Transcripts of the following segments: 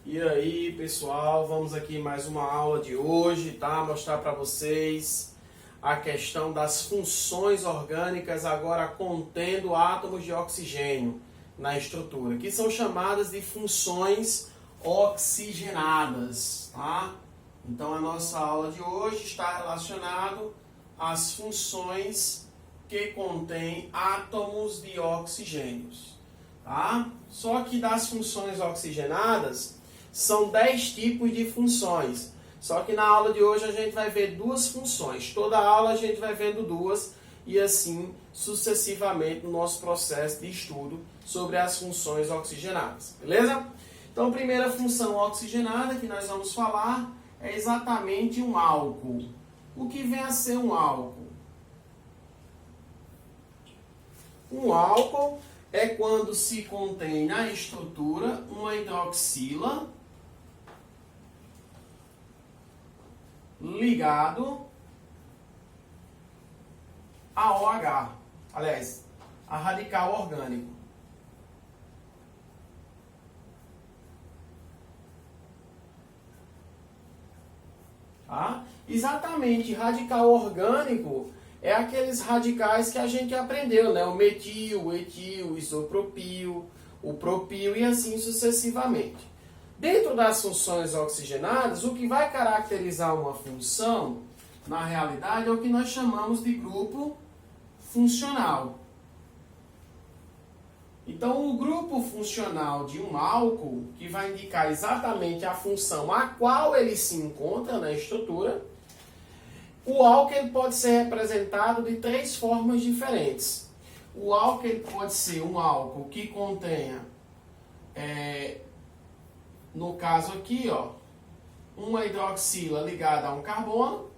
E aí, pessoal, vamos aqui mais uma aula de hoje, tá? Mostrar para vocês a questão das funções orgânicas agora contendo átomos de oxigênio na estrutura, que são chamadas de funções oxigenadas, tá? Então a nossa aula de hoje está relacionado às funções que contêm átomos de oxigênios, tá? Só que das funções oxigenadas são 10 tipos de funções. Só que na aula de hoje a gente vai ver duas funções. Toda aula a gente vai vendo duas e assim sucessivamente no nosso processo de estudo sobre as funções oxigenadas. Beleza? Então a primeira função oxigenada que nós vamos falar é exatamente um álcool. O que vem a ser um álcool? Um álcool é quando se contém na estrutura uma hidroxila ligado a OH, aliás, a radical orgânico. Tá? Exatamente, radical orgânico é aqueles radicais que a gente aprendeu, né? O metil, o etil, o isopropil, o propil e assim sucessivamente. Dentro das funções oxigenadas, o que vai caracterizar uma função, na realidade, é o que nós chamamos de grupo funcional. Então, o grupo funcional de um álcool, que vai indicar exatamente a função a qual ele se encontra na estrutura, o álcool ele pode ser representado de 3 formas diferentes. O álcool ele pode ser um álcool que contenha, no caso aqui, ó, uma hidroxila ligada a um carbono,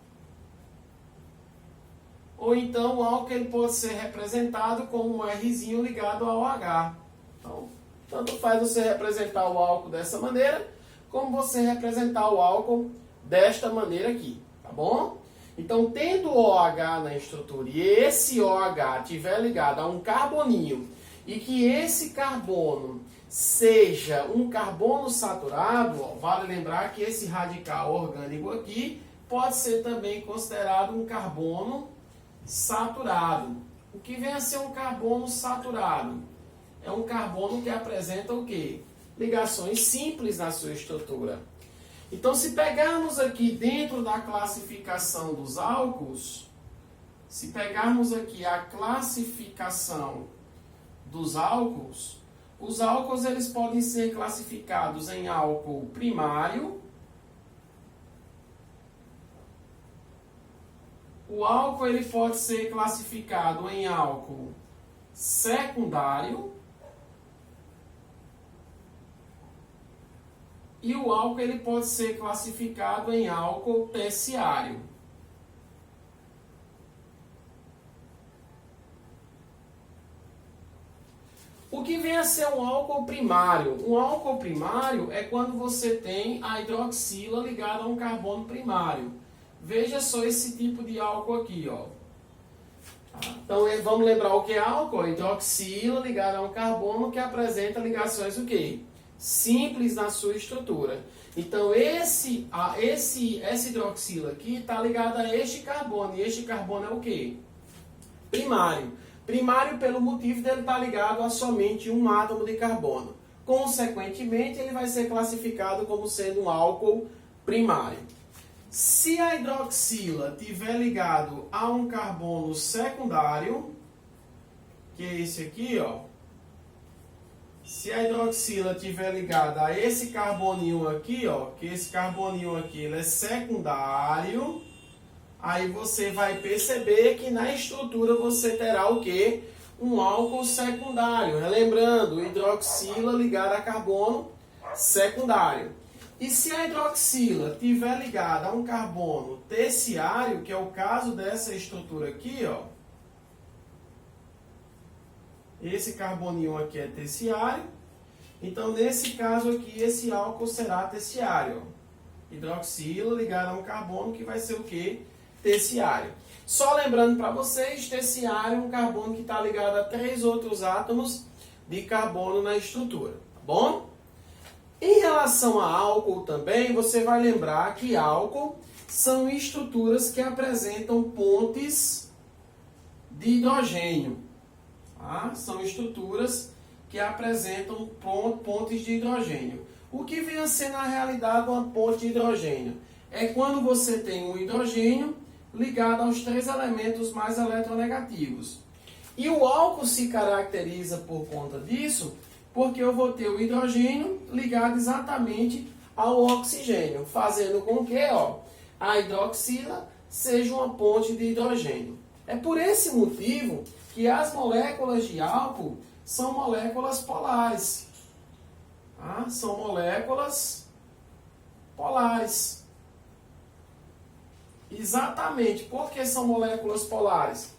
ou então o álcool ele pode ser representado como um Rzinho ligado ao OH. Então, tanto faz você representar o álcool dessa maneira, como você representar o álcool desta maneira aqui, tá bom? Então, tendo o OH na estrutura e esse OH estiver ligado a um carboninho e que esse carbono seja um carbono saturado, ó, vale lembrar que esse radical orgânico aqui pode ser também considerado um carbono saturado. O que vem a ser um carbono saturado? É um carbono que apresenta o quê? Ligações simples na sua estrutura. Então, se pegarmos aqui dentro da classificação dos álcools, se pegarmos aqui a classificação dos álcools, os álcools eles podem ser classificados em álcool primário, o álcool ele pode ser classificado em álcool secundário e o álcool ele pode ser classificado em álcool terciário. O que vem a ser um álcool primário? Um álcool primário é quando você tem a hidroxila ligada a um carbono primário. Veja só esse tipo de álcool aqui, ó. Então, vamos lembrar o que é álcool? Hidroxila ligada a um carbono que apresenta ligações o quê? Simples na sua estrutura. Então, essa hidroxila aqui está ligada a este carbono. E este carbono é o quê? Primário. Primário pelo motivo dele estar ligado a somente um átomo de carbono. Consequentemente, ele vai ser classificado como sendo um álcool primário. Se a hidroxila estiver ligado a um carbono secundário, que é esse aqui, ó. Se a hidroxila estiver ligada a esse carboninho aqui, ó, que esse carboninho aqui ele é secundário, aí você vai perceber que na estrutura você terá o quê? Um álcool secundário. Relembrando, hidroxila ligada a carbono secundário. E se a hidroxila estiver ligada a um carbono terciário, que é o caso dessa estrutura aqui, ó. Esse carboninho aqui é terciário. Então, nesse caso aqui, esse álcool será terciário. Ó. Hidroxila ligada a um carbono que vai ser o quê? Terciário. Só lembrando para vocês, terciário é um carbono que está ligado a 3 outros átomos de carbono na estrutura. Tá bom? Em relação relação a álcool também, você vai lembrar que álcool são estruturas que apresentam pontes de hidrogênio. Tá? São estruturas que apresentam pontes de hidrogênio. O que vem a ser na realidade uma ponte de hidrogênio? É quando você tem um hidrogênio ligado aos três elementos mais eletronegativos. E o álcool se caracteriza por conta disso, porque eu vou ter o hidrogênio ligado exatamente ao oxigênio, fazendo com que a hidroxila seja uma ponte de hidrogênio. É por esse motivo que as moléculas de álcool são moléculas polares. Tá? São moléculas polares. Exatamente. Por que são moléculas polares?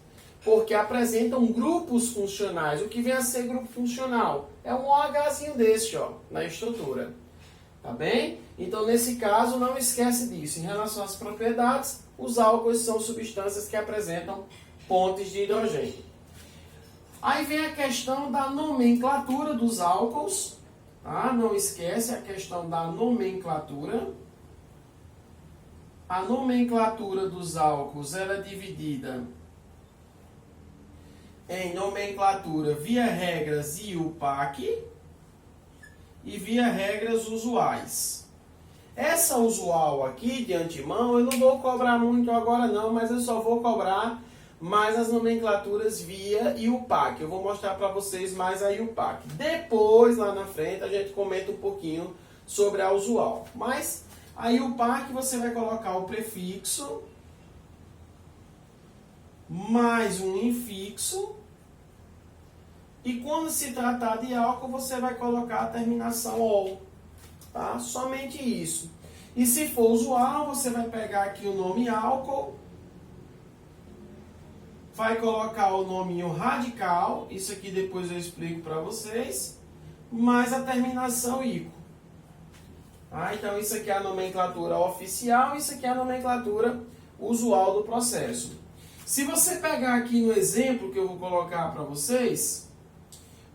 Porque apresentam grupos funcionais. O que vem a ser grupo funcional? É um OHzinho desse, na estrutura. Tá bem? Então, nesse caso, não esquece disso. Em relação às propriedades, os álcools são substâncias que apresentam pontes de hidrogênio. Aí vem a questão da nomenclatura dos álcools. Tá? Não esquece a questão da nomenclatura. A nomenclatura dos álcools ela é dividida em nomenclatura via regras IUPAC e via regras usuais. Essa usual aqui, de antemão, eu não vou cobrar muito agora não, mas eu só vou cobrar mais as nomenclaturas via IUPAC. Eu vou mostrar para vocês mais a IUPAC. Depois, lá na frente, a gente comenta um pouquinho sobre a usual. Mas a IUPAC você vai colocar o prefixo mais um infixo. E quando se tratar de álcool, você vai colocar a terminação OL. Tá? Somente isso. E se for usual, você vai pegar aqui o nome álcool, vai colocar o nominho radical, isso aqui depois eu explico para vocês, mais a terminação ICO. Tá? Então isso aqui é a nomenclatura oficial, isso aqui é a nomenclatura usual do processo. Se você pegar aqui no exemplo que eu vou colocar para vocês,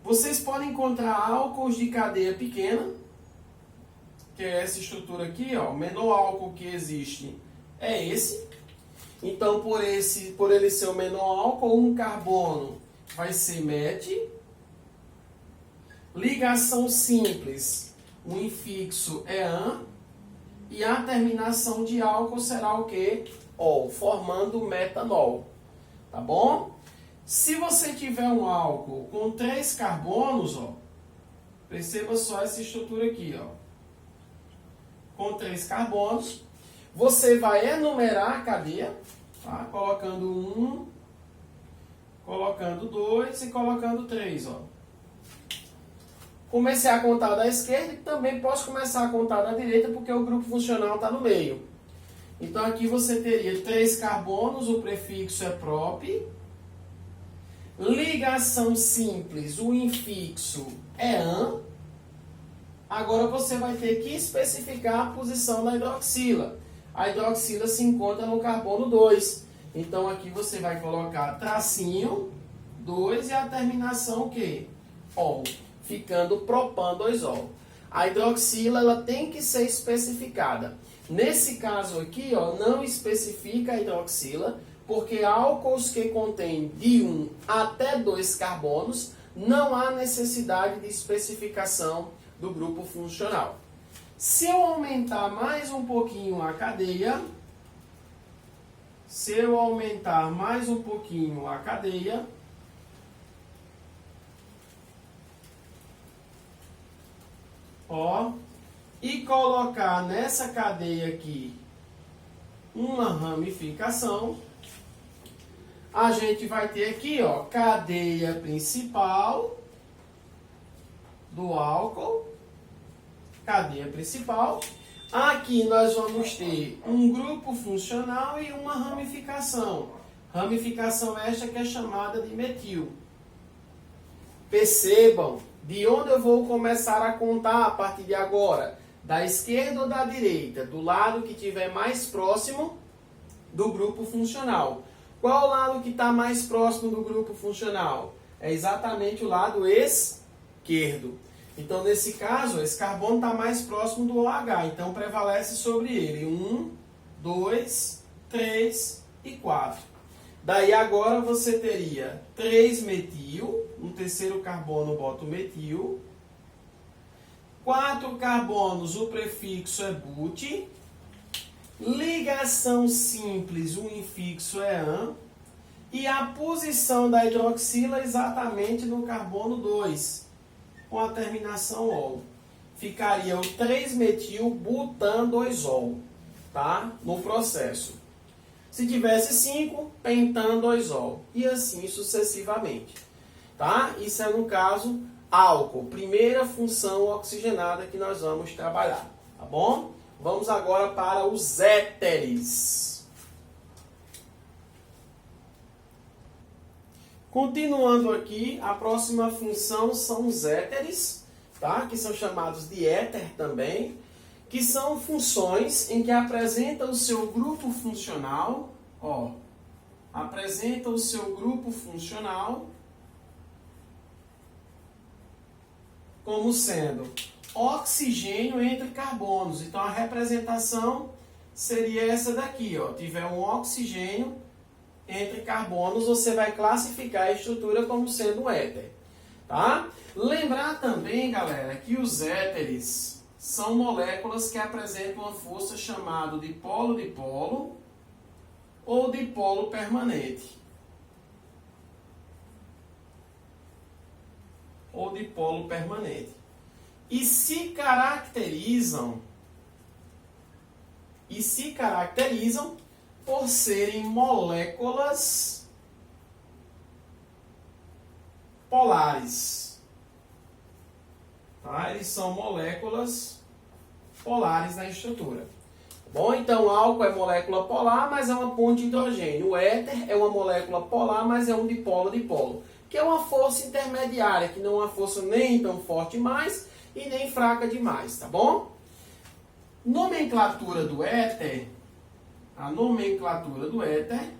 vocês podem encontrar álcools de cadeia pequena, que é essa estrutura aqui, o menor álcool que existe é esse. Então, por ele ser o menor álcool, um carbono vai ser MET. Ligação simples, o infixo é AN. E a terminação de álcool será o quê? OL, formando metanol. Tá bom? Se você tiver um álcool com 3 carbonos, perceba só essa estrutura aqui, com 3 carbonos, você vai enumerar a cadeia, tá? Colocando 1, colocando 2 e colocando 3, Comecei a contar da esquerda e também posso começar a contar da direita porque o grupo funcional está no meio. Então aqui você teria 3 carbonos, o prefixo é prop. Ligação simples, o infixo é AN. Agora você vai ter que especificar a posição da hidroxila. A hidroxila se encontra no carbono 2. Então aqui você vai colocar tracinho 2 e a terminação o quê? OL, ficando propan 2-ol. A hidroxila ela tem que ser especificada. Nesse caso aqui, não especifica a hidroxila, porque álcools que contêm de 1 até 2 carbonos, não há necessidade de especificação do grupo funcional. Se eu aumentar mais um pouquinho a cadeia, e colocar nessa cadeia aqui uma ramificação, a gente vai ter aqui, cadeia principal do álcool, cadeia principal. Aqui nós vamos ter um grupo funcional e uma ramificação. Ramificação esta que é chamada de metil. Percebam de onde eu vou começar a contar a partir de agora. Da esquerda ou da direita? Do lado que estiver mais próximo do grupo funcional. Qual o lado que está mais próximo do grupo funcional? É exatamente o lado esquerdo. Então, nesse caso, esse carbono está mais próximo do OH, então prevalece sobre ele 1, 2, 3 e 4. Daí agora você teria 3-metil, no terceiro carbono bota o metil, 4 carbonos, o prefixo é but, ligação simples, o infixo é an, e a posição da hidroxila exatamente no carbono 2, com a terminação ol. Ficaria o 3-metil-butan-2-ol, tá? No processo. Se tivesse 5, pentan-2-ol. E assim sucessivamente, tá? Isso é no caso álcool, primeira função oxigenada que nós vamos trabalhar, tá bom? Vamos agora para os éteres. Continuando aqui, a próxima função são os éteres, tá? Que são chamados de éter também, que são funções em que apresenta o seu grupo funcional, ó, apresenta o seu grupo funcional como sendo oxigênio entre carbonos. Então a representação seria essa daqui, ó. Tiver um oxigênio entre carbonos, você vai classificar a estrutura como sendo um éter, tá? Lembrar também, galera, que os éteres são moléculas que apresentam uma força chamada de polo-dipolo ou dipolo permanente. Ou dipolo permanente. E se caracterizam por serem moléculas polares. Tá? Eles são moléculas polares na estrutura. Bom, então álcool é molécula polar, mas é uma ponte de hidrogênio. O éter é uma molécula polar, mas é um dipolo-dipolo, que é uma força intermediária, que não é uma força nem tão forte mais e nem fraca demais, tá bom? Nomenclatura do éter. A nomenclatura do éter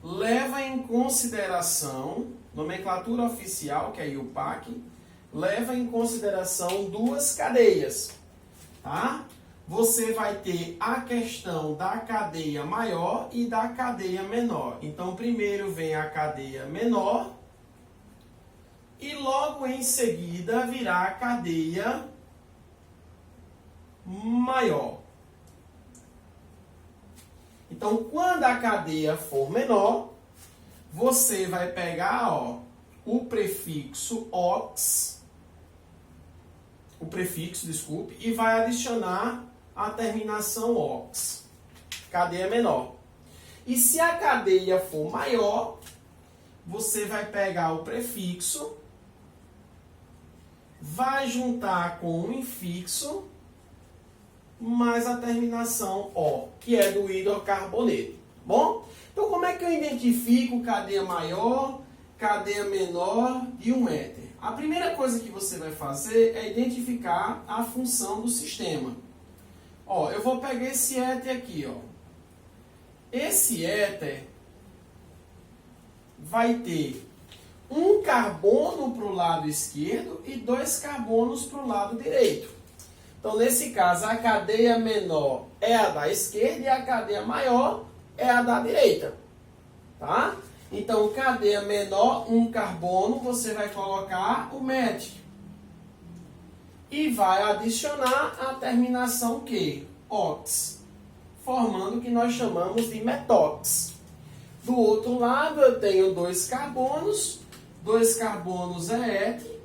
leva em consideração, nomenclatura oficial, que é a IUPAC, leva em consideração duas cadeias, tá? Você vai ter a questão da cadeia maior e da cadeia menor. Então, primeiro vem a cadeia menor e logo em seguida virá a cadeia maior. Então, quando a cadeia for menor, você vai pegar, ó, o prefixo ox, e vai adicionar a terminação ox, cadeia menor. E se a cadeia for maior, você vai pegar o prefixo, vai juntar com o infixo, mais a terminação O, que é do hidrocarboneto. Bom? Então, como é que eu identifico cadeia maior, cadeia menor de um éter? A primeira coisa que você vai fazer é identificar a função do sistema. Ó, eu vou pegar esse éter aqui, ó. Esse éter vai ter um carbono para o lado esquerdo e 2 carbonos para o lado direito. Então, nesse caso, a cadeia menor é a da esquerda e a cadeia maior é a da direita. Tá? Então, cadeia menor, um carbono, você vai colocar o met. E vai adicionar a terminação Q, ox, formando o que nós chamamos de metox. Do outro lado, eu tenho 2 carbonos é éter.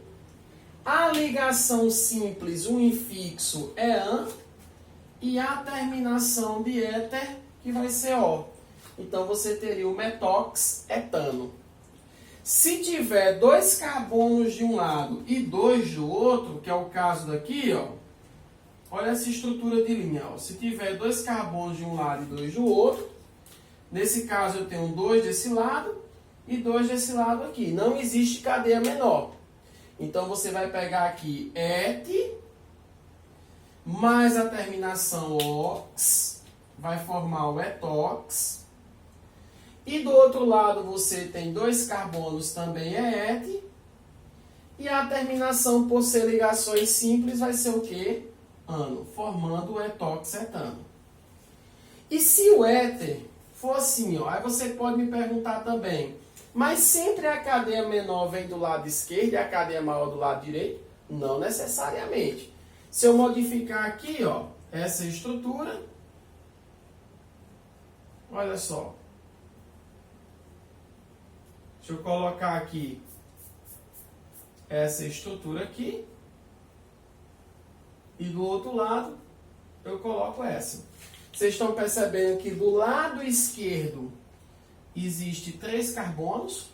A ligação simples, o infixo é an, e a terminação de éter, que vai ser O. Então, você teria o metox etano. Se tiver 2 carbonos de um lado e 2 do outro, que é o caso daqui, ó, olha essa estrutura de linha. Ó. Se tiver 2 carbonos de um lado e 2 do outro, nesse caso eu tenho 2 desse lado e 2 desse lado aqui. Não existe cadeia menor. Então, você vai pegar aqui et, mais a terminação ox, vai formar o etox. E do outro lado, você tem 2 carbonos, também é et. E a terminação por ser ligações simples vai ser o quê? Ano, formando o etoxetano. E se o éter for assim, ó, aí você pode me perguntar também, mas sempre a cadeia menor vem do lado esquerdo e a cadeia maior do lado direito? Não necessariamente. Se eu modificar aqui, ó, essa estrutura, olha só. Deixa eu colocar aqui essa estrutura aqui. E do outro lado, eu coloco essa. Vocês estão percebendo que do lado esquerdo existe 3 carbonos,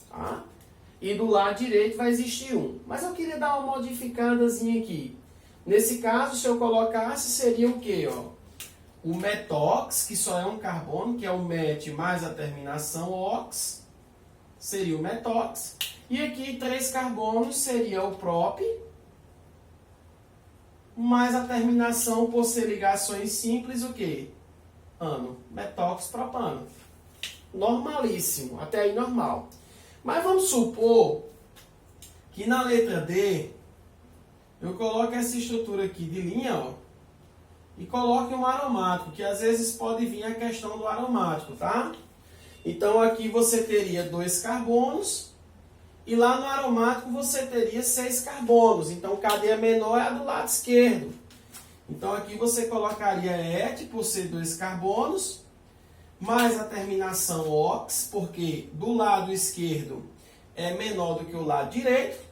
tá? E do lado direito vai existir 1. Mas eu queria dar uma modificadazinha aqui. Nesse caso, se eu colocasse, seria o quê? Ó? O metox, que só é um carbono, que é o met mais a terminação ox, seria o metox. E aqui 3 carbonos seria o prop, mais a terminação por ser ligações simples, o quê? Ano, metox propano. Normalíssimo, até aí normal. Mas vamos supor que na letra D eu coloque essa estrutura aqui de linha, ó, e coloque um aromático, que às vezes pode vir a questão do aromático, tá? Então aqui você teria 2 carbonos e lá no aromático você teria 6 carbonos. Então cadeia menor é a do lado esquerdo. Então aqui você colocaria et por ser 2 carbonos, mais a terminação ox, porque do lado esquerdo é menor do que o lado direito.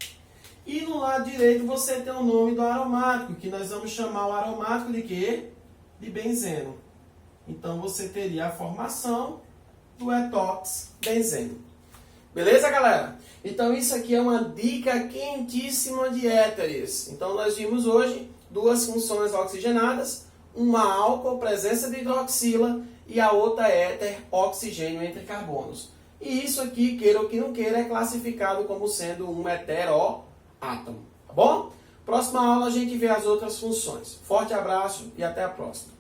E no lado direito você tem o nome do aromático, que nós vamos chamar o aromático de quê? De benzeno. Então você teria a formação do etox benzeno. Beleza, galera? Então isso aqui é uma dica quentíssima de éteres. Então nós vimos hoje 2 funções oxigenadas, uma álcool, presença de hidroxila, e a outra éter, oxigênio entre carbonos. E isso aqui, queira ou que não queira, é classificado como sendo um heteroátomo. Tá bom? Próxima aula a gente vê as outras funções. Forte abraço e até a próxima.